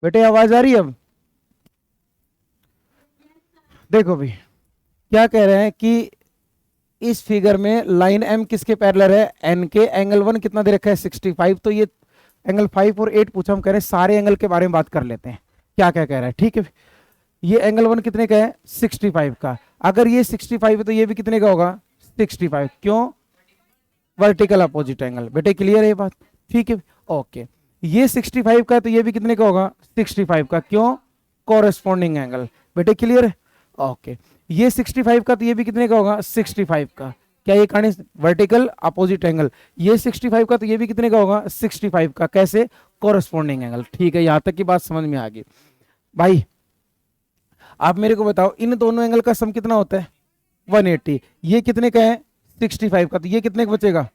बेटे आवाज आ रही है अब? देखो भाई, क्या कह रहे हैं कि इस फिगर में लाइन एम किसके पैरेलल है? एन के। एंगल वन कितना दे रखा है? 65। तो ये एंगल 5 और 8 पूछा, हम कह रहे हैं सारे एंगल के बारे में बात कर लेते हैं, क्या क्या कह रहा है। ठीक है, ये एंगल वन कितने का है? 65 का। अगर ये 65 है तो ये भी कितने का होगा? 65। क्यों? Vertical opposite angle. बेटे क्लियर है ये बात? ठीक है, ओके। ये 65 का है तो ये भी कितने का होगा? 65 का। क्यों? Corresponding angle. बेटे क्लियर है? ओके। ये 65 का तो ये भी कितने का होगा? 65 का। क्या ये कहानी? Vertical opposite angle. ये 65 का तो ये भी कितने का होगा? 65 का। कैसे? Corresponding angle. ठीक है, यहां तक की बात समझ में आ गई। भाई आप मेरे को बताओ, इन दोनों एंगल का सम कितना होता है? 180। ये कितने का है? 65 का। तो ये कितने का बचेगा?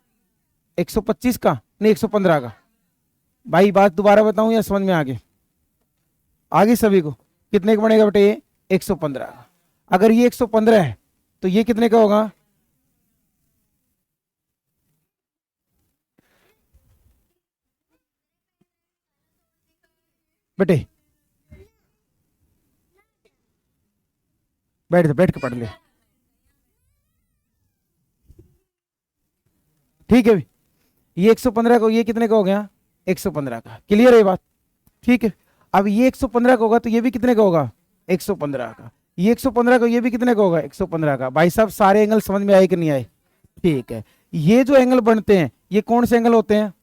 125 का, नहीं 115 का। भाई बात दोबारा बताऊं या समझ में आगे? आगे सभी को कितने का बनेगा बेटे? ये 115 का। अगर ये 115 है तो ये कितने का होगा? बेटे बैठ के पढ़ ले। ठीक है भाई, ये 115 का, ये कितने का हो गया? 115 का। क्लियर है ये बात? ठीक है। अब ये 115 का होगा तो ये भी कितने का होगा? 115 का। ये 115 का, ये भी कितने का होगा? 115 का। भाई साहब सारे एंगल समझ में आए कि नहीं आए? ठीक है। ये जो एंगल बनते हैं ये कौन से एंगल होते हैं?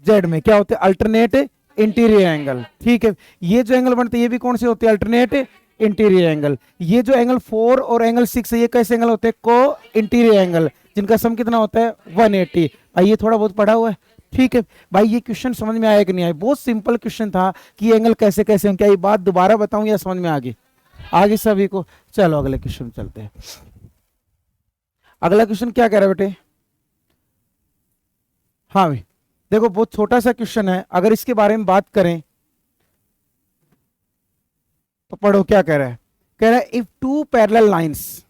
जेड में क्या होते हैं? Alternate interior angle. ठीक है। ये जो एंगल बनते हैं ये भी कौन से होते हैं? Alternate interior angle. ये जो एंगल 4 और एंगल 6 है ये कैसे एंगल होते हैं? को इंटीरियर एंगल, जिनका सम कितना होता है? 180। भाई ये थोड़ा बहुत पढ़ा हुआ है। ठीक है भाई, ये क्वेश्चन समझ में आया कि नहीं आया? बहुत सिंपल क्वेश्चन था कि ये एंगल कैसे कैसे हों। क्या ये बात दोबारा बताऊं या समझ में आ गई? आगे सभी को। चलो अगले क्वेश्चन चलते हैं। अगला क्वेश्चन क्या कह रहा है बेटे? हाँ भाई देखो, बहुत छोटा सा क्वेश्चन है, अगर इसके बारे में बात करें तो पढ़ो क्या कह रहा है। कह रहा है if two parallel lines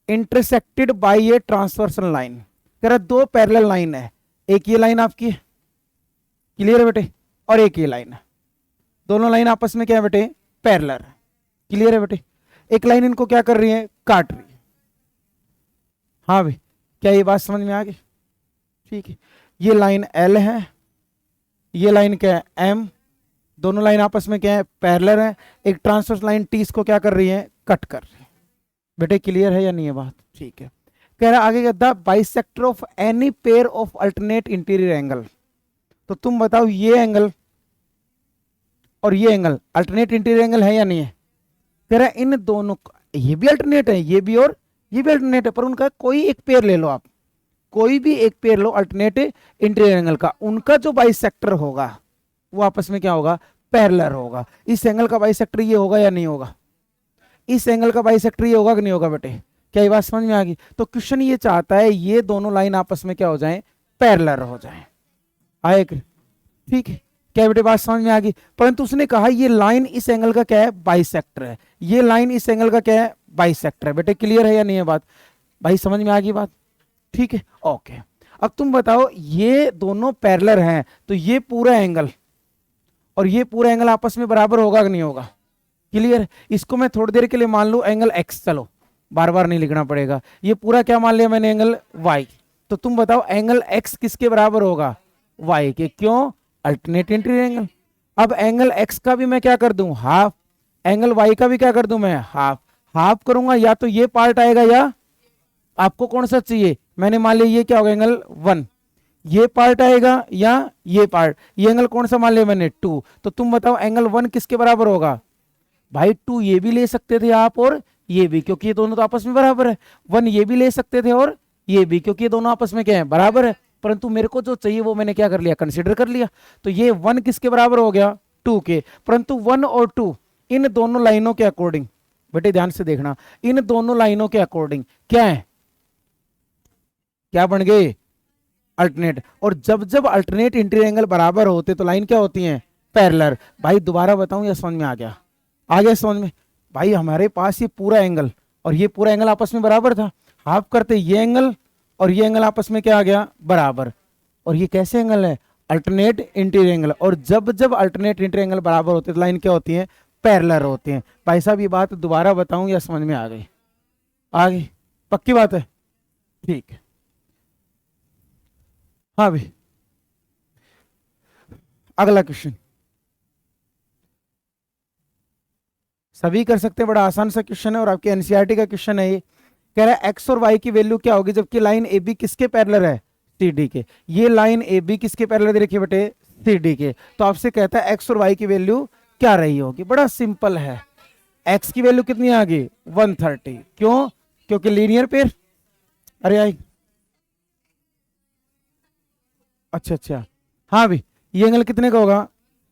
intersected by a transversal line. कह रहा है दो पैरेलल लाइन है, एक ये लाइन आपकी, क्लियर है बेटे, और एक ये लाइन है। दोनों लाइन आपस में क्या है बेटे? पैरेलल। क्लियर है बेटे? एक लाइन इनको क्या कर रही है? काट रही है। हाँ भाई, क्या ये बात समझ में आ गई? ठीक है, ये लाइन एल है, ये लाइन क्या है? एम। दोनों लाइन आपस में क्या है? पैरेलल है। एक ट्रांसवर्स लाइन टी इसको क्या कर रही है? कट कर रही है। बेटे क्लियर है या नहीं है बात? ठीक है। कह रहा है आगे the bisector of any pair of alternate interior angle. तो तुम बताओ ये एंगल और ये एंगल अल्टरनेट इंटीरियर एंगल है या नहीं है? कह रहा है इन दोनों, ये भी अल्टरनेट है, ये भी, और ये भी अल्टरनेट है, पर उनका कोई एक पेयर ले लो आप, कोई भी एक पेयर लो अल्टरनेट इंटीरियर एंगल का, उनका जो बाइसेक्टर होगा वो आपस में क्या होगा? पैरेलल होगा। इस एंगल का बाइसेक्टर ये होगा या नहीं होगा? इस एंगल का बाइसेक्टर ये होगा कि नहीं होगा बेटे? क्या ये बात समझ में आ गई? तो क्वेश्चन ये चाहता है ये दोनों लाइन आपस में क्या हो जाए? पैरेलल हो जाए। आए? ठीक है, क्या बेटे बात समझ में आ गई? परंतु उसने कहा ये लाइन इस एंगल का क्या है? बाइसेक्टर है। ये लाइन इस एंगल का क्या है? बाइसेक्टर है। बेटे क्लियर है या नहीं है बात? भाई समझ में आ गई बात? ठीक है, ओके। अब तुम बताओ ये दोनों पैरेलल हैं तो ये पूरा एंगल और ये पूरा एंगल आपस में बराबर होगा कि नहीं होगा? क्लियर? इसको मैं थोड़ी देर के लिए मान लूं एंगल एक्स, चलो बार बार नहीं लिखना पड़ेगा। ये पूरा क्या मान लिया मैंने? Angle y. तो तुम बताओ एंगल एक्स किसके बराबर होगा? वाई के। क्यों? Alternate interior angle. अब एंगल एक्स का भी मैं क्या कर दूं? हाफ। एंगल वाई का भी क्या कर दूं मैं? हाफ। हाफ करूंगा या तो ये पार्ट आएगा या आपको कौन सा चाहिए? मैंने मान लिया ये क्या होगा? Angle one. ये पार्ट आएगा या ये पार्ट? ये एंगल कौन सा मान लिया मैंने? टू। तो तुम बताओ एंगल वन किसके बराबर होगा? भाई टू ये भी ले सकते थे आप और ये भी, क्योंकि ये दोनों तो आपस में बराबर है। वन ये भी ले सकते थे और ये भी, क्योंकि ये दोनों आपस में क्या है? बराबर है। परंतु मेरे को जो चाहिए वो मैंने क्या कर लिया? कंसिडर कर लिया। तो ये वन किसके बराबर हो गया? टू के। परंतु वन और टू इन दोनों लाइनों के अकॉर्डिंग, बेटे ध्यान से देखना, इन दोनों लाइनों के अकॉर्डिंग क्या है? क्या बन गए? अल्टरनेट। और जब जब अल्टरनेट इंटीरियर एंगल बराबर होते तो लाइन क्या होती है? पैरेलल। भाई दोबारा बताऊं या समझ में आ गया? आ गया समझ में? भाई हमारे पास ये पूरा एंगल और ये पूरा एंगल आपस में बराबर था, हाफ करते ये एंगल और ये एंगल आपस में क्या आ गया? बराबर। और ये कैसे एंगल है? अल्टरनेट इंटीरियर एंगल, और जब जब अल्टरनेट इंटीरियर एंगल बराबर होते हैं तो लाइन क्या होती है, पैरेलल होते हैं। भाई साहब ये बात दोबारा बताऊं या समझ में आ गई? आ गई, पक्की बात है, ठीक है। हाँ भाई, अगला क्वेश्चन सभी कर सकते हैं, बड़ा आसान सा क्वेश्चन है और आपके एनसीईआरटी का क्वेश्चन है ये। कह रहा है एक्स और वाई की वैल्यू क्या होगी जबकि लाइन ए बी किसके पैरेलल है, सी डी के। ये लाइन ए बी किसके पैरेलल दे रखी है बेटे, सी डी के। तो आपसे कहता है एक्स और वाई की वैल्यू क्या रही होगी। बड़ा सिंपल है, एक्स की वैल्यू कितनी आ गई 130, क्यों, क्योंकि लीनियर पेयर। अरे आई, अच्छा अच्छा, हाँ भाई ये एंगल कितने का होगा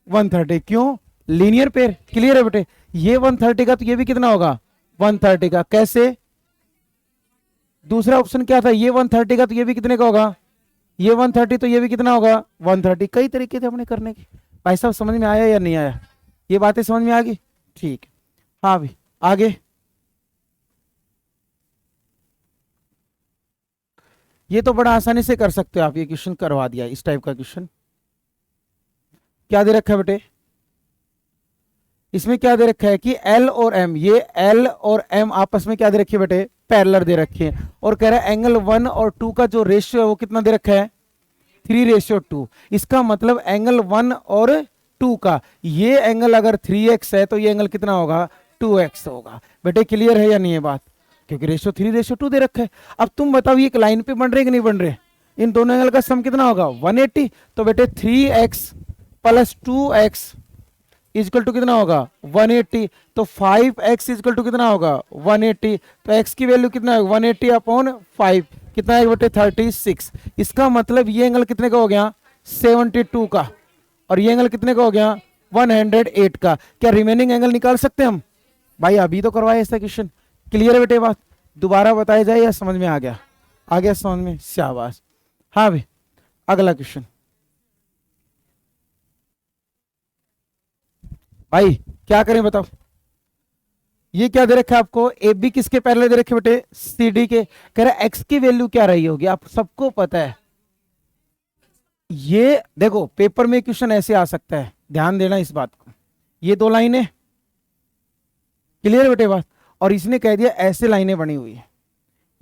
130, क्यों, लीनियर पेयर। क्लियर है बेटे, ये 130 का तो ये भी कितना होगा 130 का। कैसे, दूसरा ऑप्शन क्या था, ये 130 का तो ये भी कितने का होगा, ये 130 तो ये भी कितना होगा 130। कई तरीके थे अपने करने के। भाई साहब समझ में आया या नहीं आया, ये बातें समझ में आ गई, ठीक। हाँ भाई आगे, ये तो बड़ा आसानी से कर सकते हो आप, ये क्वेश्चन करवा दिया इस टाइप का क्वेश्चन। क्या दे रखा है बेटे, इसमें क्या दे रखा है कि L और M, ये L और M आपस में क्या दे रखी है बेटे, पैरेलल दे रखी है। और कह रहा है एंगल 1 और 2 का जो रेशियो है वो कितना दे रखा है 3:2। इसका मतलब एंगल 1 और 2 का ये एंगल अगर 3x है तो ये एंगल कितना होगा 2x होगा। बेटे क्लियर है या नहीं है बात, क्योंकि रेशियो 3:2 दे रखा है। अब तुम बताओ ये एक लाइन पे बन रहे कि नहीं बन रहे, इन दोनों एंगल का सम कितना होगा 180। तो बेटे 3x plus 2x is equal to कितना होगा 180। तो 5x इजकल टू कितना होगा 180। तो x की वैल्यू कितना है 180 अपॉन 5 कितना है बेटे 36। इसका मतलब ये एंगल कितने का हो गया 72 का, और ये एंगल कितने का हो गया 108 का। क्या रिमेनिंग एंगल निकाल सकते हैं हम? भाई अभी तो करवाए ऐसा क्वेश्चन। क्लियर है बेटे बात, दोबारा बताया जाए या समझ में आ गया, आ गया समझ में, शाबाश। हाँ भाई अगला क्वेश्चन, भाई क्या करें बताओ। ये क्या दे रखा है आपको, ए बी किसके पैरेलल दे रखे बेटे सी डी के। कह रहा है एक्स की वैल्यू क्या रही होगी, आप सबको पता है। ये देखो पेपर में क्वेश्चन ऐसे आ सकता है, ध्यान देना इस बात को। ये दो लाइनें, क्लियर बेटे बात, और इसने कह दिया ऐसे लाइनें बनी हुई है।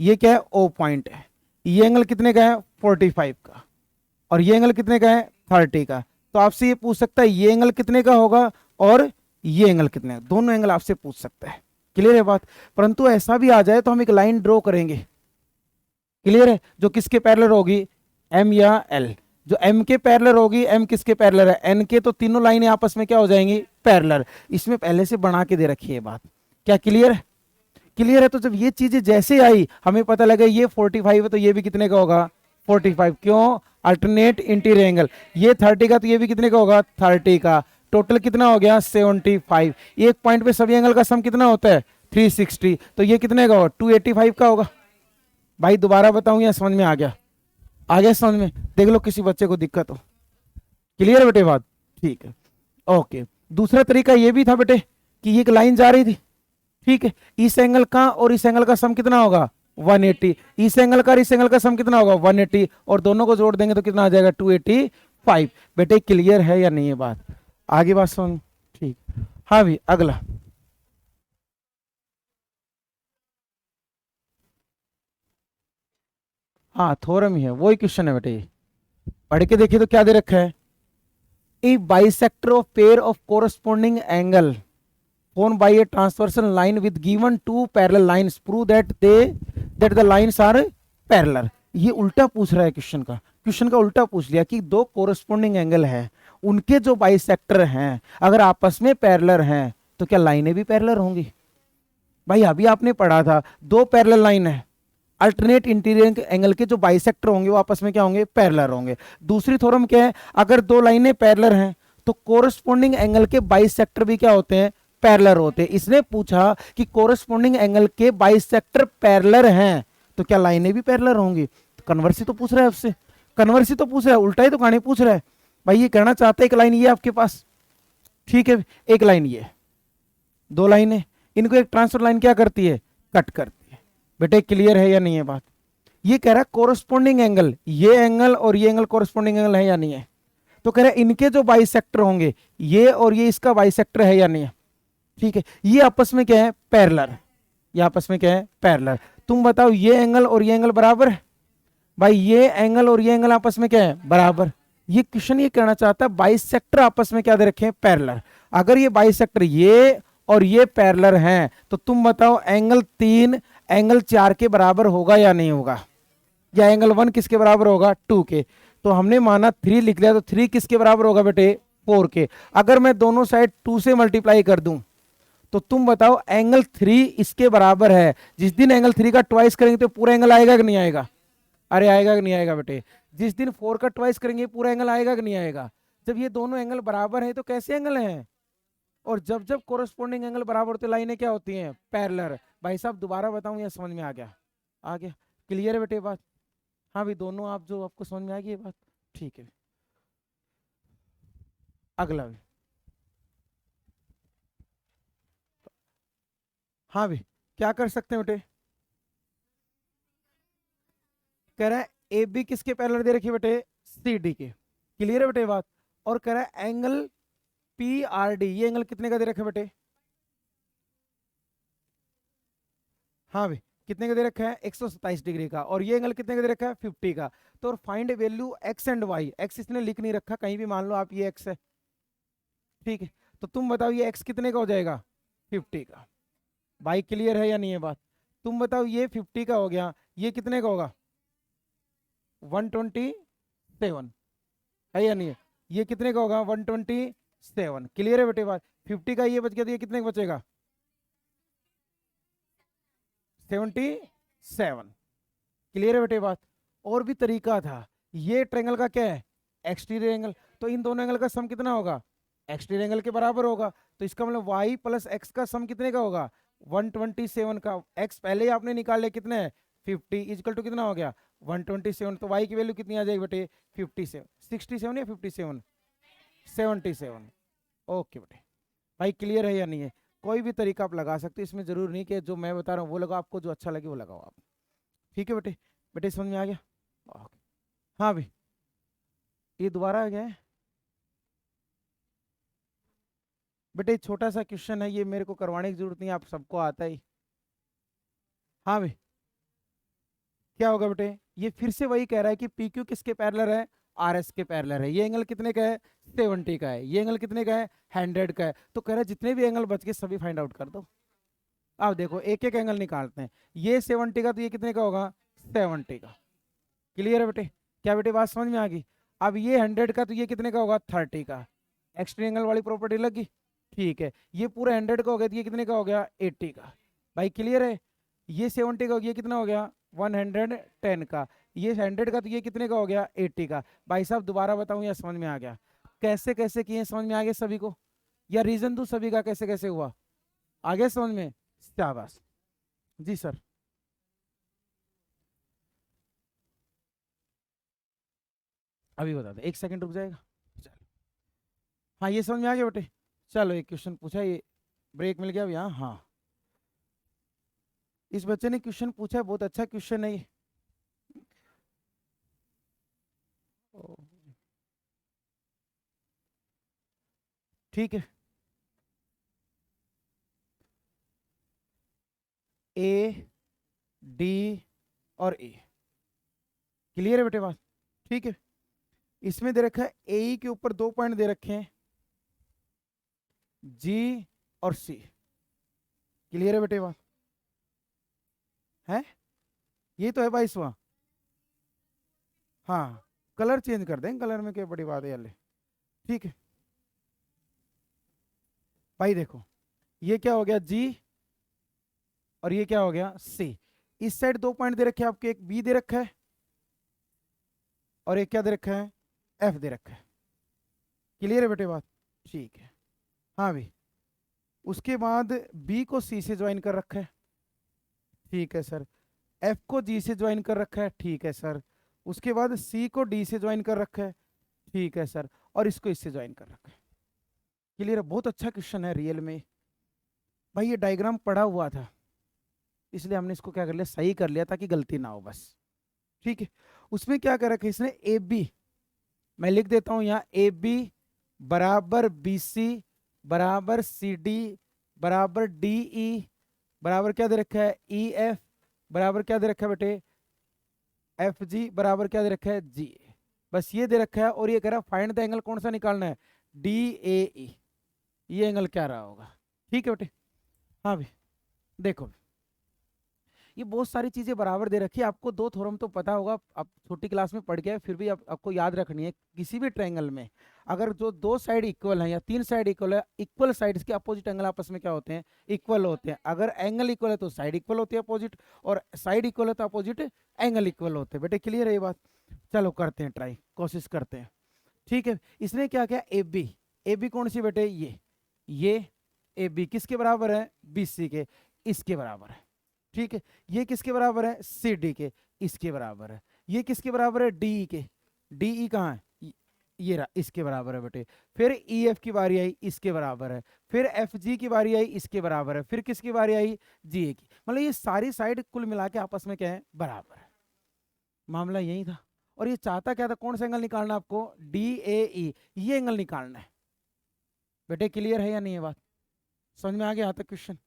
ये क्या है ओ पॉइंट है, ये एंगल कितने का है 45 का, और ये एंगल कितने का है 30 का। तो आपसे ये पूछ सकता है ये एंगल कितने का होगा और ये एंगल कितने का, दोनों एंगल आपसे पूछ सकता है। क्लियर है बात, परंतु ऐसा भी आ जाए तो हम एक लाइन ड्रॉ करेंगे। क्लियर है, जो किसके पैरेलल होगी एम या एल। जो एम के पैरेलल होगी, एम किसके पैरेलल है एन के, तो तीनों लाइनें आपस में क्या हो जाएंगी पैरेलल। इसमें पहले से बना के दे रखी है बात। क्या क्लियर है, क्लियर है। तो जब ये चीजें जैसे आई हमें पता लगा ये 45 है तो ये भी कितने का होगा 45, क्यों, अल्टरनेट इंटीरियर एंगल। ये 30 का तो ये भी कितने का होगा 30 का। टोटल कितना हो गया 75। एक पॉइंट पे सभी एंगल का सम कितना होता है 360, तो ये कितने का होगा 285 का होगा। भाई दोबारा बताऊं या समझ में आ गया, आ गया समझ में, देख लो किसी बच्चे को दिक्कत हो। क्लियर है बेटे बात, ठीक है ओके। दूसरा तरीका ये भी था बेटे कि ये एक लाइन जा रही थी, ठीक है, इस एंगल का और इस एंगल का सम कितना होगा 180, इस एंगल का और इस एंगल का सम कितना होगा 180, और दोनों को जोड़ देंगे तो कितना आ जाएगा 285। बेटे क्लियर है या नहीं है बात, आगे बात सुन, ठीक। हाँ भी अगला, हाँ थोरम ही है, वही क्वेश्चन है बेटे। पढ़ के देखिए तो क्या दे रखा है, a bisector of pair of corresponding angle formed by a transversal line with given two parallel lines prove that the lines are parallel। ये उल्टा पूछ रहा है क्वेश्चन का, क्वेश्चन का उल्टा पूछ लिया कि दो कोरस्पोंडिंग एंगल हैं, उनके जो बाइसेक्टर हैं अगर आपस में पैरेलल हैं तो क्या लाइनें भी पैरेलल होंगी। भाई अभी आपने पढ़ा था दो पैरेलल लाइन है, अल्टरनेट इंटीरियर एंगल के जो बाइसेक्टर होंगे वो आपस में क्या होंगे पैरेलल होंगे। दूसरी थ्योरम क्या है, अगर दो लाइनें पैरेलल हैं तो कोरस्पोंडिंग एंगल के बाइसेक्टर भी क्या होते हैं पैरेलल होते हैं। इसने पूछा कि कोरस्पोंडिंग एंगल के बाइसेक्टर पैरेलल हैं तो क्या लाइनें भी पैरेलल होंगी। तो कन्वर्सी तो पूछ रहा है आपसे, कन्वर्सी तो पूछ रहा है, उल्टा ही तो कहानी पूछ रहा है। भाई ये कहना चाहते हैं एक लाइन ये आपके पास, ठीक है, एक लाइन ये, दो लाइनें, इनको एक ट्रांसफर लाइन क्या करती है कट करती है। बेटे क्लियर है या नहीं है बात। ये कह रहा है कोरस्पोंडिंग एंगल, ये एंगल और ये एंगल कोरस्पोंडिंग एंगल है या नहीं है। तो कह रहे इनके जो बाइसेक्टर होंगे, ये और ये इसका बाइसेक्टर है या नहीं है, ठीक है, ये आपस में क्या है, पैरेलल, ये आपस में क्या है, पैरेलल। तुम बताओ ये एंगल और ये एंगल बराबर है, भाई ये एंगल और ये एंगल आपस में क्या है, बराबर। ये क्वेश्चन ये कहना चाहता है बाइसेक्टर आपस में क्या दे रखे हैं, पैरेलल। अगर ये बाइसेक्टर ये और ये पैरेलल हैं तो तुम बताओ एंगल 3 एंगल 4 के बराबर होगा या नहीं होगा, या एंगल 1 किसके बराबर होगा, 2 के। तो हमने माना 3 लिख लिया, तो 3 किसके बराबर होगा बेटे, 4 के। अगर मैं दोनों साइड 2 से मल्टीप्लाई कर दूं तो तुम बताओ एंगल 3 इसके बराबर है। जिस दिन एंगल 3 का ट्वाइस करेंगे तो पूरा एंगल आएगा कि नहीं आएगा, अरे आएगा कि नहीं आएगा बेटे। जिस दिन 4 का ट्वाइस करेंगे पूरा एंगल आएगा कि नहीं आएगा। जब ये दोनों एंगल बराबर है तो कैसे एंगल हैं, और जब जब कोरस्पोंडिंग एंगल बराबर होते लाइनें क्या होती हैं, पैरेलल। भाई साहब दोबारा बताऊं या समझ में आ गया, आ गया, क्लियर है बेटे बात। हाँ भाई दोनों आप जो आपको समझ में आ गई ये बात, ठीक है। अगला भी, हाँ भाई क्या कर सकते हैं बेटे, कह रहा है ए बी किसके पैरेलल दे रखी है बेटे, सी डी के, क्लियर है बेटे बात। और कह रहा है एंगल पी आर डी, ये एंगल कितने का दे रखा है बेटे, हाँ भाई कितने का दे रखा है, 127 डिग्री का। और ये एंगल कितने का दे रखा है, 50 का। तो find value x and y, x इसने लिख नहीं रखा कहीं भी, मान लो आप ये एक्स है, ठीक है। तो तुम बताओ ये एक्स कितने का हो जाएगा, 50 का। भाई क्लियर है या नहीं है बात। तुम बताओ ये 50 का हो गया, ये कितने का होगा, 127 है या नहीं है, ये कितने का होगा, 127। क्लियर है बेटे बात। 50 का ये बच गया तो ये कितने का बचेगा, 77। क्लियर है बेटे बात। और भी तरीका था, ये ट्रायंगल का क्या है, एक्सटीरियर एंगल, तो इन दोनों एंगल का सम कितना होगा, एक्सटीरियर एंगल के बराबर होगा। तो इसका मतलब y प्लस एक्स का सम कितने का होगा, 127 का। x पहले ही आपने निकाल लिया, कितने है 50 इजकल टू कितना हो गया 127। तो y की वैल्यू कितनी आ जाएगी बेटे 57, 67 या 57, 77। ओके बेटे, भाई क्लियर है या नहीं है। कोई भी तरीका आप लगा सकते हो, इसमें जरूर नहीं कि जो मैं बता रहा हूँ वो लगाओ, आपको जो अच्छा लगे वो लगाओ आप, ठीक है बेटे। बेटे समझ में आ गया, ओके। हाँ भाई ये दोबारा आ गया है बेटे, छोटा सा क्वेश्चन है ये, मेरे को करवाने की जरूरत नहीं, आप सबको आता ही। हाँ भाई क्या होगा बेटे, ये फिर से वही कह रहा है कि पी क्यू किसके पैरेलल है, आर एस के पैरेलल है। ये एंगल कितने का है, 70 का है। ये एंगल कितने का है, 100 का है। तो कह रहा है जितने भी एंगल बच गए सभी फाइंड आउट कर दो। अब देखो एक एक एंगल निकालते हैं, ये 70 का तो ये कितने का होगा, 70 का। क्लियर है बेटे, क्या बेटे बात समझ में आ गई। अब ये 100 का तो ये कितने का होगा, 30 का। एक्सट्रीम एंगल वाली प्रॉपर्टी लगी, ठीक है। ये पूरा 100 का हो गया तो ये कितने का हो गया, 80 का। भाई क्लियर है। ये 70 का हो गया, ये कितना हो गया 110 का। ये 100 का तो ये कितने का हो गया, 80 का। भाई साहब दोबारा बताऊं या समझ में आ गया, कैसे कैसे किए समझ में आ गया सभी को, या रीजन दूं सभी का कैसे कैसे हुआ, आगे समझ में, शाबाश जी सर। अभी बता दे, 1 सेकंड रुक जाएगा, चलो। हाँ ये समझ में आ गया बेटे। चलो एक क्वेश्चन पूछा, ये ब्रेक मिल गया अब यहाँ, हाँ इस बच्चे ने क्वेश्चन पूछा है, बहुत अच्छा क्वेश्चन है ये। ठीक है, ए डी और ए, क्लियर है बेटे बात, ठीक है। इसमें दे रखा है ए के ऊपर 2 पॉइंट दे रखे हैं, जी और सी, क्लियर है बेटे बात है। ये तो है 22वां, हाँ कलर चेंज कर देंगे, कलर में क्या बड़ी बात है यार, ठीक है। भाई देखो ये क्या हो गया जी, और ये क्या हो गया सी। इस साइड 2 पॉइंट दे रखे हैं आपके, एक बी दे रखा है और एक क्या दे रखा है, एफ दे रखा है। क्लियर है बेटे बात, ठीक है। हाँ भाई उसके बाद बी को सी से ज्वाइन कर रखा है, ठीक है सर। एफ को जी से ज्वाइन कर रखा है, ठीक है सर। उसके बाद सी को डी से ज्वाइन कर रखा है, ठीक है सर। और इसको इससे ज्वाइन कर रखा है। क्लियर है, बहुत अच्छा क्वेश्चन है रियल में। भाई ये डायग्राम पड़ा हुआ था इसलिए हमने इसको क्या कर लिया, सही कर लिया ताकि गलती ना हो बस, ठीक है। उसमें क्या कर रखा है इसने, ए बी मैं लिख देता हूं यहां ए बी बराबर बी सी बराबर सी डी बराबर डी ई बराबर क्या दे रखा है ई एफ बराबर क्या दे रखा है बेटे एफ जी बराबर क्या दे रखा है जी। बस ये दे रखा है और ये कह रहा है फाइंड द एंगल कौन सा निकालना है डी ए ई। ये एंगल क्या रहा होगा। ठीक है बेटे। हाँ भाई देखो ये बहुत सारी चीजें बराबर दे रखी है। आपको दो थ्योरम तो पता होगा, आप छोटी क्लास में पढ़ गए, फिर भी आपको याद रखनी है। किसी भी ट्रायंगल में अगर जो दो साइड इक्वल है या तीन साइड इक्वल है, इक्वल साइड्स के अपोजिट एंगल आपस में क्या होते हैं इक्वल होते हैं। अगर एंगल इक्वल है तो साइड इक्वल होती है अपोजिट, और साइड इक्वल है तो अपोजिट एंगल इक्वल होते हैं। बेटे क्लियर है ये बात। चलो करते हैं ट्राई, कोशिश करते हैं। ठीक है इसने क्या किया ए बी कौन सी बेटे ये ए बी किसके बराबर है बी सी के, इसके बराबर है। ठीक है ये किसके बराबर है सी डी के, इसके बराबर है। ये किसके बराबर है डी के, डी ई कहाँ है ये रहा, इसके बराबर है बेटे। फिर ई एफ की बारी आई, इसके बराबर है। फिर एफ जी की बारी आई, इसके बराबर है। फिर किसकी बारी आई जी ए की। मतलब ये सारी साइड कुल मिला के आपस में क्या है बराबर है। मामला यही था। और ये चाहता क्या था कौन सा एंगल निकालना आपको डी ए ई, ये एंगल निकालना है। बेटे क्लियर है या नहीं ये बात, समझ में आ गया यहाँ तक क्वेश्चन।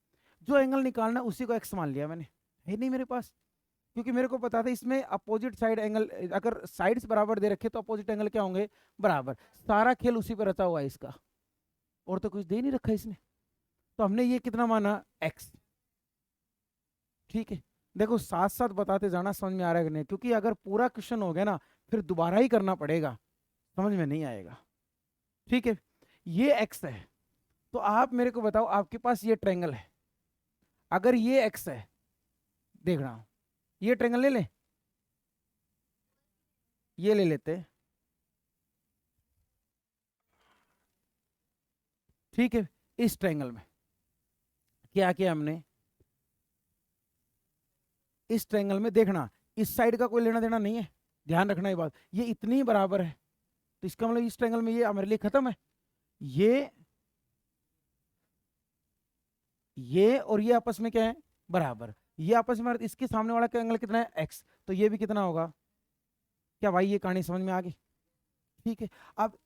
जो एंगल निकालना है उसी को एक्स मान लिया मैंने, है नहीं मेरे पास, क्योंकि मेरे को पता था इसमें अपोजिट साइड एंगल, अगर साइड्स बराबर दे रखे तो अपोजिट एंगल क्या होंगे बराबर। सारा खेल उसी पर रचा हुआ है इसका, और तो कुछ दे नहीं रखा इसने। तो हमने ये कितना माना एक्स। ठीक है देखो साथ साथ बताते जाना, समझ में आ रहा है कि नहीं, क्योंकि अगर पूरा क्वेश्चन हो गया ना फिर दोबारा ही करना पड़ेगा, समझ में नहीं आएगा। ठीक है ये एक्स है, तो आप मेरे को बताओ आपके पास ये ट्रायंगल है, अगर ये एक्स है देखना, ये ट्रायंगल ले ले, ये ले लेते हैं। ठीक है इस ट्रायंगल में क्या किया हमने, इस ट्रायंगल में देखना इस साइड का कोई लेना देना नहीं है, ध्यान रखना ये बात। ये इतनी ही बराबर है, तो इसका मतलब इस ट्रायंगल में ये हमारे लिए खत्म है। ये और ये आपस में क्या है बराबर। ये आपस में इसके सामने वाला का एंगल कितना है एक्स, तो ये भी कितना होगा। क्या भाई ये कहानी समझ में आ गई। ठीक है अब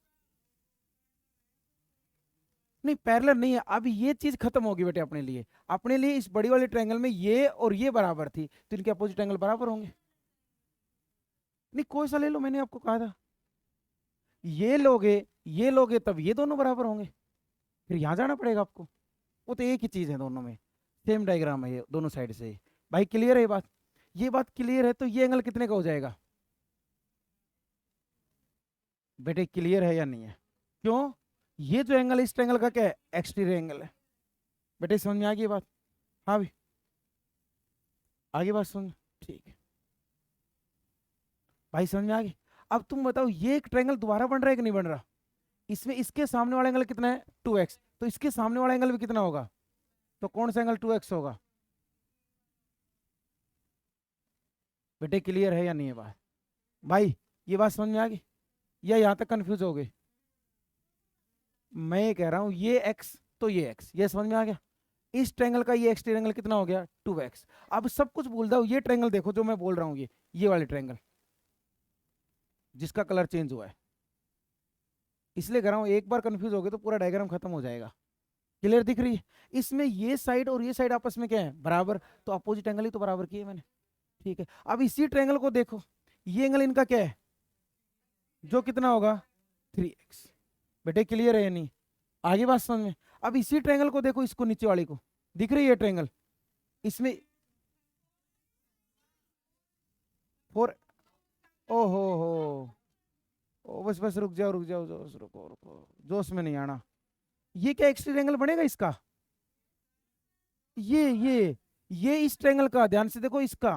नहीं पैरेलल नहीं है, अब ये चीज खत्म होगी बेटे अपने लिए। अपने लिए इस बड़ी वाले ट्रायंगल में ये और ये बराबर थी, तो इनके अपोजिट एंगल बराबर होंगे। नहीं कोई सा ले लो, मैंने आपको कहा था ये लोगे तब ये दोनों बराबर होंगे, फिर यहां जाना पड़ेगा आपको। वो तो एक ही चीज है दोनों में, सेम डायग्राम है ये दोनों साइड से। भाई क्लियर है ये बात, ये बात क्लियर है। तो ये एंगल कितने का हो जाएगा बेटे, क्लियर है या नहीं है। क्यों, ये जो एंगल इस ट्रायंगल का क्या है एक्सटीरियर एंगल है। बेटे समझ में आ गई बात। हाँ भाई आगे बात समझ, ठीक है भाई समझ में आ गई। अब तुम बताओ ये एक ट्रायंगल दोबारा बन रहा है कि नहीं बन रहा। इसमें इसके सामने वाला एंगल कितना है 2x, तो इसके सामने वाला एंगल भी कितना होगा, तो कौन सा एंगल 2x होगा। बेटे क्लियर है या नहीं है बात। भाई ये बात समझ में आ गई या यहां तक कंफ्यूज हो गए। मैं ये कह रहा हूं ये x तो ये x, ये समझ में आ गया। इस ट्रायंगल का ये एक्सटीरियर एंगल कितना हो गया 2x। अब सब कुछ भूल जाओ, ये ट्रायंगल देखो जो मैं बोल रहा हूँ, ये वाले ट्रायंगल जिसका कलर चेंज हुआ है, इसलिए कह रहा हूँ एक बार कंफ्यूज हो गए तो पूरा डायग्राम खत्म हो जाएगा। क्लियर दिख रही है। इसमें ये साइड और ये साइड आपस में क्या है बराबर, तो अपोजिट एंगल ही तो बराबर किए मैंने। ठीक है अब इसी ट्रायंगल को देखो, ये एंगल इनका क्या है जो कितना होगा 3x। बेटे क्लियर है या नहीं, आगे बात समझ में। अब इसी ट्रायंगल को देखो, इसको नीचे वाले को, दिख रही है ट्रायंगल इसमें 4। ओहो हो ओ बस बस रुक जाओ रुक जाओ, जोश रुको रुको, जोश में नहीं आना। ये क्या एक्सटीरियर एंगल बनेगा इसका, ये इस ट्रायंगल का, ध्यान से देखो इसका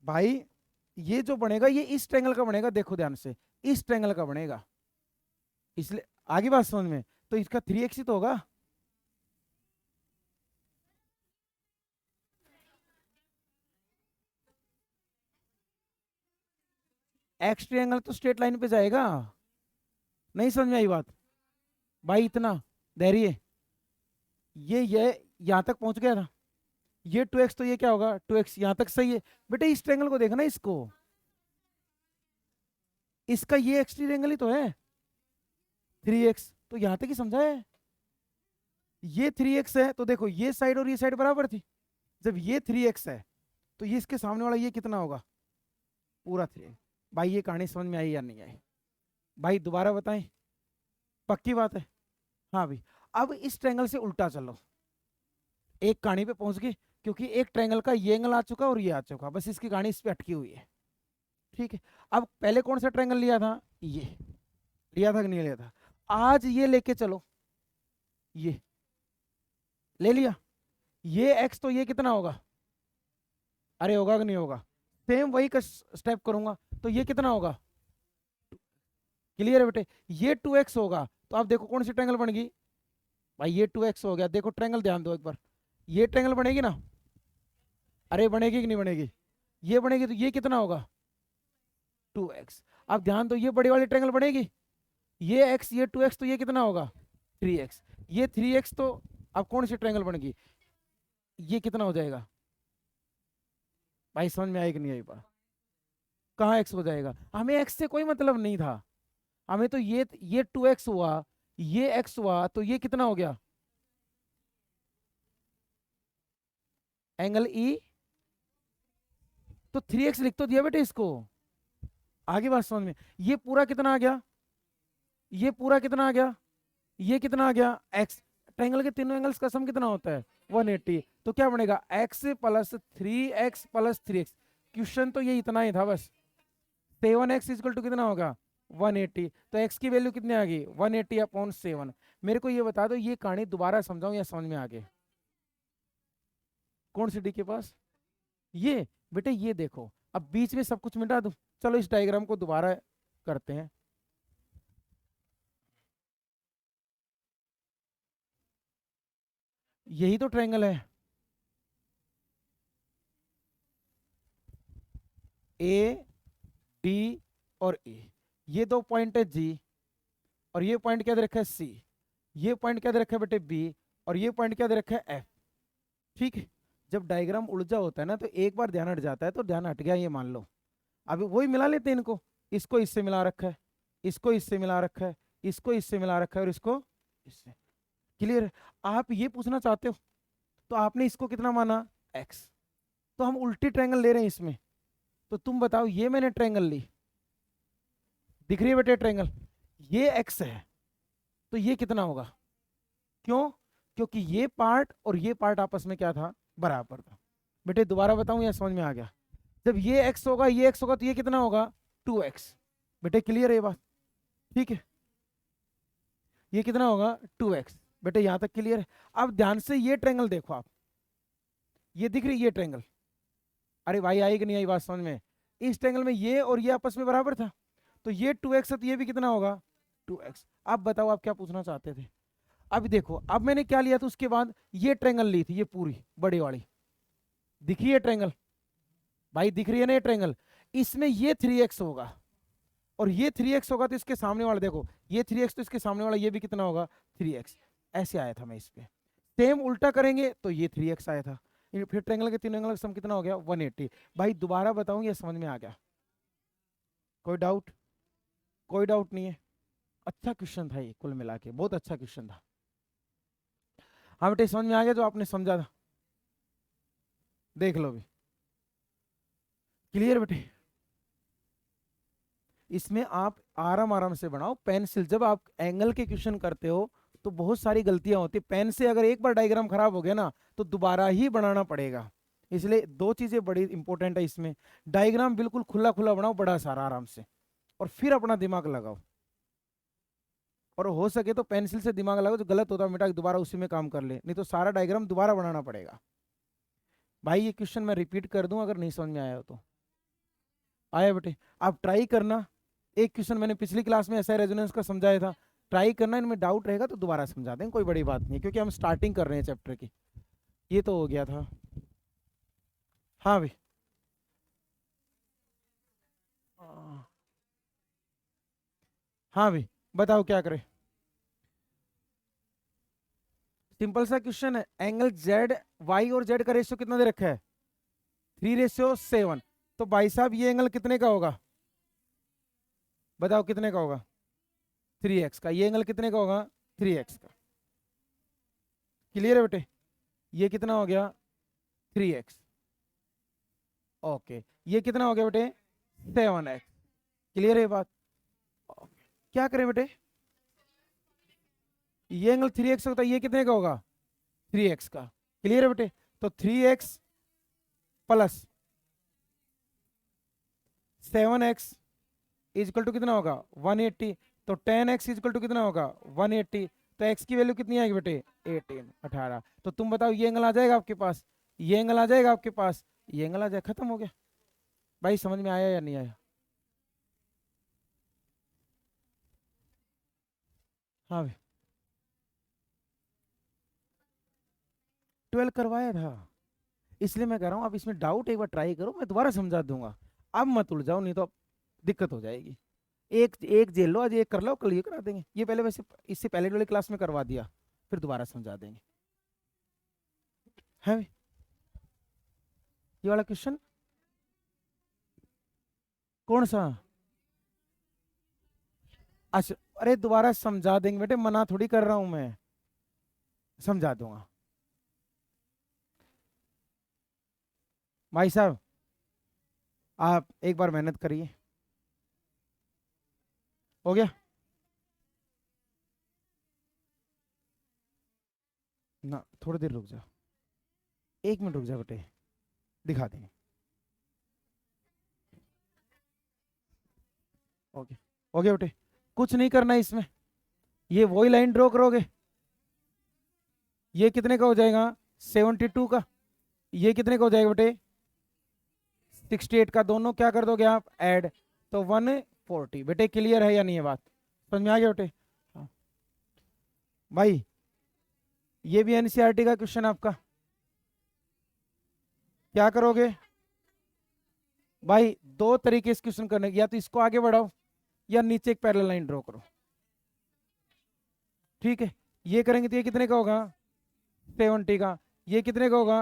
भाई, ये जो बनेगा ये इस ट्रायंगल का बनेगा, देखो ध्यान से इस ट्रायंगल का बनेगा। इसलिए आगे बात समझ में, तो इसका 3x ही तो होगा। एक्स ट्रायंगल तो स्ट्रेट लाइन पे जाएगा, नहीं समझ में आई बात भाई, इतना धैर्य। ये यहां तक पहुंच गया था, ये 2x तो ये क्या होगा 2x, यहां तक सही है। बेटे इस ट्रायंगल को देखना इसको, इसका ये एक्सटीरियर एंगल ही तो है 3x, तो यहां तक ही समझा है। ये 3x है तो देखो ये साइड और ये साइड बराबर थी, जब ये 3x है तो ये इसके सामने वाला ये कितना होगा, पूरा 3। भाई ये कहानी समझ में आई या नहीं आई? भाई दोबारा बताएं, पक्की बात है? हाँ भाई। अब इस ट्रायंगल से उल्टा चलो, एक कहानी पे पहुंच गए, क्योंकि एक ट्रायंगल का ये एंगल आ चुका और ये आ चुका, बस इसकी कहानी इस पे अटकी हुई है। ठीक है, अब पहले कौन सा ट्रायंगल लिया था, ये लिया था कि नहीं लिया था? आज ये लेके चलो, ये ले लिया, ये x तो ये कितना होगा, अरे होगा कि नहीं होगा? सेम वही का स्टेप करूंगा तो ये कितना होगा, क्लियर है बेटे? ये 2x होगा, तो आप देखो कौन सी ट्रायंगल बन गई भाई, ये 2x हो गया। देखो ट्रायंगल ध्यान दो एक बार, ये ट्रायंगल बनेगी ना, अरे बनेगी कि नहीं बनेगी? ये बनेगी तो ये कितना होगा 2x। अब ध्यान दो ये बड़ी वाली ट्रायंगल बनेगी, ये x ये 2x, तो ये कितना होगा 3x, ये 3x, तो अब कौन सी ट्रायंगल बनेगी, ये कितना हो जाएगा? भाई समझ में आई कि नहीं आई बात? कहाँ x हो जाएगा? हमें x से कोई मतलब नहीं था, हमें तो ये 2x हुआ, ये x हुआ, तो ये कितना हो गया एंगल E, तो 3x लिख तो दिया बेटे इसको। आगे बात समझ में? ये पूरा कितना आ गया, ये पूरा कितना आ गया, ये कितना आ गया x। ट्रायंगल के तीनों एंगल्स का सम कितना होता है 180, तो क्या बनेगा x plus 3x plus 3x। Question तो ये इतना ही था बस। 7x इक्वल टू कितना होगा 180, तो x की वैल्यू कितनी आ गई 180 अपॉन 7। मेरे को ये बता दो ये कहानी दोबारा समझाऊं या समझ में आ गई? कौन सी डी के पास, ये बेटे ये देखो, अब बीच में सब कुछ मिटा दूं, चलो इस डायग्राम को दोबारा करते हैं। यही तो ट्रायंगल है, ए डी और ए, ये दो पॉइंट है जी, और ये पॉइंट क्या दे रखा है सी, ये पॉइंट क्या दे रखा है बेटे बी, और ये पॉइंट क्या दे रखा है एफ। ठीक है, जब डायग्राम उलझा होता है ना तो एक बार ध्यान हट जाता है, तो ध्यान हट गया ये मान लो। अभी वही मिला लेते हैं इनको, इसको इससे मिला रखा है, इसको इससे मिला रखा है, इसको इससे मिला रखा है, और इसको इससे। क्लियर है? आप ये पूछना चाहते हो तो आपने इसको कितना माना x, तो हम उल्टी ट्रायंगल ले रहे हैं इसमें, तो तुम बताओ ये मैंने ट्रायंगल ली, दिख रही है बेटे ट्रायंगल, ये x है, तो ये कितना होगा, क्यों? क्योंकि ये पार्ट और ये पार्ट आपस में क्या था, बराबर था। बेटे दोबारा बताऊं या समझ में आ गया? जब ये x होगा ये x होगा तो ये कितना होगा 2x। बेटे क्लियर है ये बात? ठीक है, ये कितना होगा 2x। बेटे यहां तक क्लियर है? अब ध्यान से ये ट्रायंगल देखो आप, ये दिख रही ये ट्रायंगल, अरे भाई आई कि नहीं आई बात समझ में? इस ट्रायंगल में ये और ये आपस में बराबर था, तो ये 2x है तो ये भी कितना होगा 2x। अब बताओ आप क्या पूछना चाहते थे? अब देखो अब मैंने क्या लिया था उसके बाद, ये ट्रायंगल ली थी, ये पूरी बड़ी वाली, दिखी है ट्रायंगल भाई, दिख रही है ना ये ट्रायंगल, इसमें ये 3x होगा और ये 3x होगा, तो इसके सामने वाला देखो ये 3x, तो इसके सामने वाला ये भी कितना होगा 3x। ऐसे आया था मैं इस पे, सेम उल्टा करेंगे तो ये 3x आया था। फिर ट्रायंगल के तीन एंगल का सम कितना हो गया 180। भाई दोबारा बताऊं ये समझ में आ गया? कोई डाउट? कोई डाउट नहीं है? अच्छा क्वेश्चन था ये, कुल मिला के बहुत अच्छा क्वेश्चन था। हाँ बेटे समझ में आ गया जो आपने समझा था? देख लो भी, क्लियर बेटे? इसमें आप आराम आराम से बनाओ, पेंसिल जब आप एंगल के क्वेश्चन करते हो तो बहुत सारी गलतियां होती, पेन से अगर एक बार डायग्राम खराब हो गया ना तो दोबारा ही बनाना पड़ेगा। इसलिए दो चीजें बड़ी इंपॉर्टेंट है इसमें, डायग्राम बिल्कुल खुला खुला बनाओ बड़ा सारा आराम से, और फिर अपना दिमाग लगाओ, और हो सके तो पेंसिल से दिमाग लगाओ, जो गलत होता है मिटा के दोबारा उसी में काम कर ले, नहीं तो सारा डायग्राम दोबारा बनाना पड़ेगा। भाई ये क्वेश्चन मैं रिपीट कर दूं अगर नहीं समझ में आया हो तो। आया बेटे? आप ट्राई करना, एक क्वेश्चन मैंने पिछली क्लास में ऐसा रेजोनेंस का समझाया था, ट्राई करना, इनमें डाउट रहेगा तो दोबारा समझा देंगे, कोई बड़ी बात नहीं है, क्योंकि हम स्टार्टिंग कर रहे हैं चैप्टर की। ये तो हो गया था। हाँ भाई, हाँ भाई बताओ क्या करें? सिंपल सा क्वेश्चन है, एंगल जेड वाई और जेड का रेशियो कितना दे रखा है 3:7। तो भाई साहब ये एंगल कितने का होगा, बताओ कितने का होगा? 3x का। ये एंगल कितने का होगा? 3x का। क्लियर है बेटे? ये कितना हो गया? 3x। ओके, ये कितना हो गया बेटे? 7x। क्लियर है ये बात? ओके। क्या करें बेटे? ये एंगल 3x होता है, ये कितने का होगा? 3x का। क्लियर है बेटे? तो 3x plus 7x is equal to कितना होगा? 180। तो 10x इजकल टू कितना होगा? 180। तो x की वैल्यू कितनी आएगी बेटे? 18। तो तुम बताओ, ये एंगल आ जाएगा आपके पास? ये एंगल आ जाएगा आपके पास? ये एंगल आ जाए, खत्म हो गया। भाई समझ में आया या नहीं आया? हाँ भाई, 12 करवाया था, इसलिए मैं कह रहा हूँ आप इसमें डाउट एक बार ट्राई करो, मैं दोबारा समझा दूंगा। अब मत उलझाओ, नहीं तो अब दिक्कत हो जाएगी। एक एक झेल लो, आज एक कर लो, कल ये करा देंगे। ये पहले वैसे इससे पहले वाली क्लास में करवा दिया, फिर दोबारा समझा देंगे। है भाई? ये वाला क्वेश्चन कौन सा? अच्छा, अरे दोबारा समझा देंगे बेटे, मना थोड़ी कर रहा हूं मैं, समझा दूंगा। भाई साहब, आप एक बार मेहनत करिए। हो गया ना? थोड़ी देर रुक जा, 1 मिनट रुक जा बेटे, दिखा देंगे। ओके, हो गया बेटे, कुछ नहीं करना है इसमें। ये वही लाइन ड्रॉ करोगे। ये कितने का हो जाएगा? 72 का। ये कितने का हो जाएगा बेटे? 68 का। दोनों क्या कर दोगे आप? ऐड। तो 140। बेटे क्लियर है या नहीं है बात? समझ में आ गया बेटे? हाँ भाई, ये भी एनसीईआरटी का क्वेश्चन आपका। क्या करोगे भाई? दो तरीके से क्वेश्चन करने, या तो इसको आगे बढ़ाओ या नीचे एक पैरेलल लाइन ड्रॉ करो। ठीक है, ये करेंगे तो ये कितने का होगा? 70 का। ये कितने का होगा?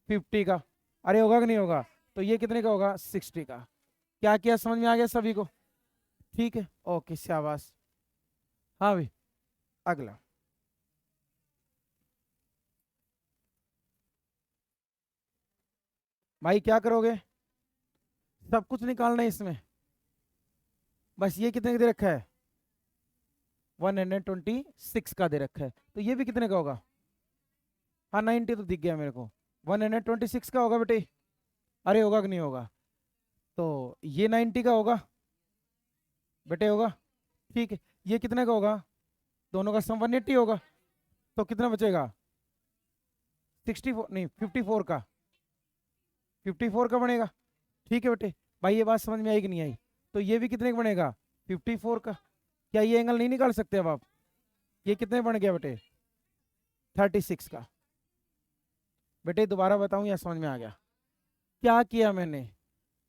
50 का। अरे होगा कि नहीं होगा? तो ये कितने का होगा? 60 का। क्या किया, समझ में आ गया सभी को? ठीक है, ओके, शाबाश। हाँ भाई, अगला। भाई क्या करोगे? सब कुछ निकालना है इसमें। बस ये कितने का दे रखा है? 126 का दे रखा है। तो ये भी कितने का होगा? हाँ, 90 तो दिख गया मेरे को। 126 का होगा बेटे। अरे होगा कि नहीं होगा? तो ये 90 का होगा बेटे, होगा। ठीक है, ये कितने का होगा? दोनों का सम 180 होगा। तो कितना बचेगा? 64 नहीं, 54 का। 54 का बनेगा। ठीक है बेटे। भाई ये बात समझ में आई कि नहीं आई? तो ये भी कितने का बनेगा? 54 का। क्या ये एंगल नहीं निकाल सकते अब आप? ये कितने बन गया बेटे? 36 का। बेटे दोबारा बताऊं या समझ में आ गया? क्या किया मैंने?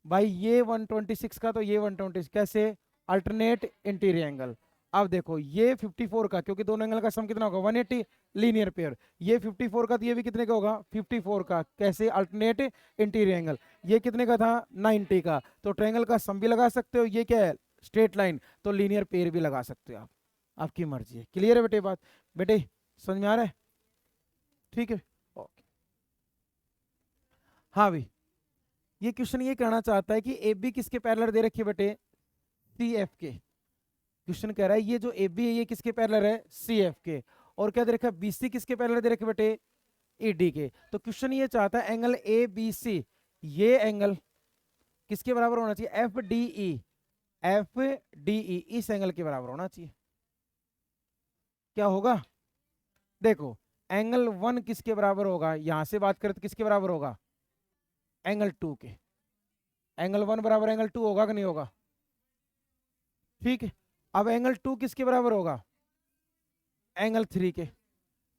भाई ये 126 का, तो ये 126 कैसे? Alternate interior angle. अब देखो, ये 54 का, क्योंकि दोनों एंगल का सम कितना होगा? 180, लीनियर पेयर। ये 54 का, तो ये भी कितने का होगा? 54 का। कैसे? Alternate interior angle. ये कितने का था? 90 का। तो ट्रायंगल का सम भी लगा सकते हो। ये क्या है? Straight line. तो लीनियर पेयर भी लगा सकते हो आप, आपकी मर्जी है। क्लियर है बेटे बात? बेटे समझ में आ रहा है? ठीक है, ओके। हाँ भाई, ये क्वेश्चन ये कहना चाहता है कि ए बी किसके पैरेलल दे रखी है बेटे? सी एफ के। क्वेश्चन कह रहा है ये जो ए बी है ये किसके पैरेलल है? सी एफ के। और क्या दे रखा है? बी सी किसके पैरेलल दे रखे बेटे? ए डी के। तो क्वेश्चन ये चाहता है एंगल ए बी सी, ये एंगल किसके बराबर होना चाहिए? F D E. F D E इस एंगल के बराबर होना चाहिए। क्या होगा? देखो, एंगल 1 किसके बराबर होगा? यहां से बात करें तो किसके बराबर होगा? एंगल 2 के। एंगल 1 बराबर एंगल 2 होगा कि नहीं होगा? ठीक है, अब एंगल 2 किसके बराबर होगा? एंगल 3 के।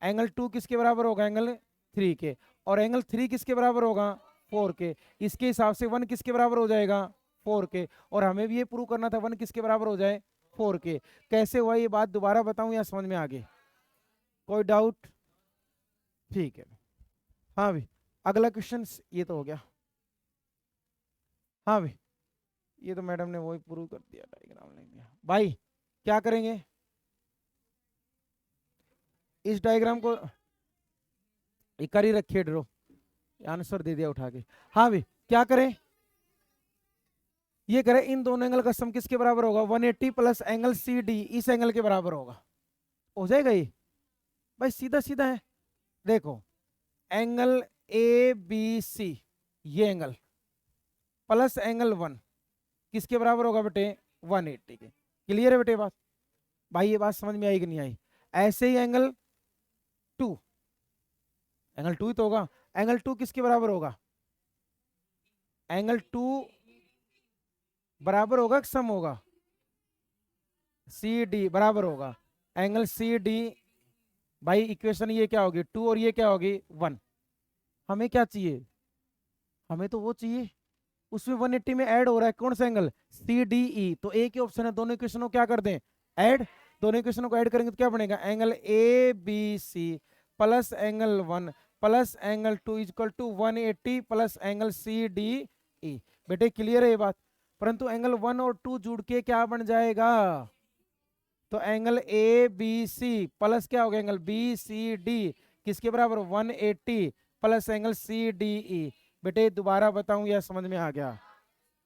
एंगल 2 किसके बराबर होगा? एंगल 3 के। और एंगल 3 किसके बराबर होगा? 4 के। इसके हिसाब से 1 किसके बराबर हो जाएगा? 4 के। और हमें भी ये प्रूव करना था 1 किसके बराबर हो जाए? 4 के। कैसे हुआ ये बात दोबारा बताऊं या समझ में आ गई? कोई डाउट? ठीक है। हाँ भाई, अगला क्वेश्चन ये तो हो गया। हाँ भाई, ये तो मैडम ने वही प्रूव कर दिया, डायग्राम लिख दिया भाई। क्या करेंगे इस डायग्राम को, एक कर ही रखिए ड्रो, आंसर दे दिया उठा के। हाँ भाई क्या करें, ये करें इन दोनों एंगल का सम किसके बराबर होगा, 180 प्लस एंगल सी डी इस एंगल के बराबर होगा। हो जाएगा ये भाई, सीधा सीधा है। देखो एंगल ए बी सी, ये एंगल प्लस एंगल 1 किसके बराबर होगा बेटे, 180 के। क्लियर है बेटे बात, भाई ये बात समझ में आई कि नहीं आई। ऐसे ही एंगल 2, एंगल 2 ही तो होगा, एंगल 2 किसके बराबर होगा, एंगल 2 बराबर होगा कि सम होगा, सी डी बराबर होगा एंगल सी डी। भाई इक्वेशन ये क्या होगी 2 और ये क्या होगी 1। हमें क्या चाहिए, हमें तो वो चाहिए उसमें 180 में ऐड हो रहा है कौन सा एंगल, सी डी ई। तो एक ही ऑप्शन है, दोनों इक्वेशन को क्या कर दें, ऐड। दोनों इक्वेशन को ऐड करेंगे तो क्या बनेगा, angle a b c plus angle 1 plus angle 2 equal to 180 plus angle c d e. बेटे क्लियर है ये बात। परंतु एंगल 1 और 2 जुड़ के क्या बन जाएगा, तो angle a b c plus क्या हो गया एंगल बी सी डी किसके बराबर 180 plus angle c d e. बेटे दोबारा बताऊं या समझ में आ गया,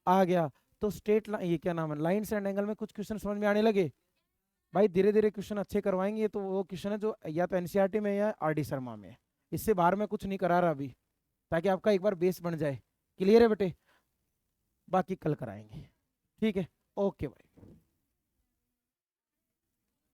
आ गया। तो स्ट्रेट लाइन, ये क्या नाम है, लाइन्स एंड एंगल में कुछ क्वेश्चन समझ में आने लगे। भाई धीरे धीरे क्वेश्चन अच्छे करवाएंगे। ये तो वो क्वेश्चन है जो या तो एनसीईआरटी में या आरडी शर्मा में है, इससे बाहर में कुछ नहीं करा रहा अभी, ताकि आपका एक बार बेस बन जाए। क्लियर है बेटे, बाकी कल कराएंगे। ठीक है, ओके भाई।